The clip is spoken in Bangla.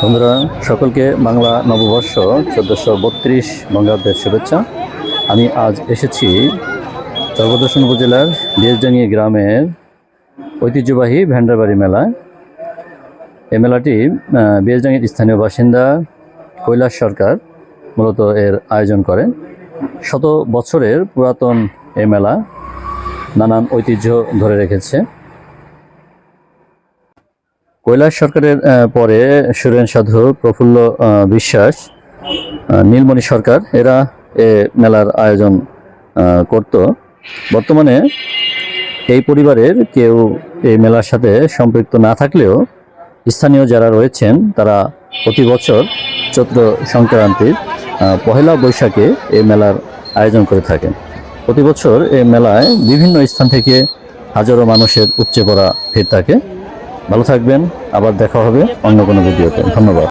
বন্ধুরা, সকলকে বাংলা নববর্ষ 1432 বঙ্গাব্দের শুভেচ্ছা। আমি আজ এসেছি চরপদর্শন উপজেলার বিয়েজডাঙ্গি গ্রামের ঐতিহ্যবাহী ভেন্ডারবাড়ি মেলায়। এই মেলাটি বিয়েজডাঙ্গির স্থানীয় বাসিন্দা কৈলাস সরকার মূলত এর আয়োজন করেন। শত বছরের পুরাতন এই মেলা নানান ঐতিহ্য ধরে রেখেছে। কৈলাস সরকারের পরে সুরেন সাধু, প্রফুল্ল বিশ্বাস, নীলমণি সরকার এরা এ মেলার আয়োজন করত। বর্তমানে এই পরিবারের কেউ এই মেলার সাথে সম্পৃক্ত না থাকলেও স্থানীয় যারা রয়েছেন তারা প্রতি বছর চৈত্র সংক্রান্তির পহেলা বৈশাখে এই মেলার আয়োজন করে থাকেন। প্রতি বছর এই মেলায় বিভিন্ন স্থান থেকে হাজারো মানুষের উপচে পড়া ভিড় থাকে। ভালো থাকবেন, আবার দেখা হবে অন্য কোনো ভিডিওতে। ধন্যবাদ।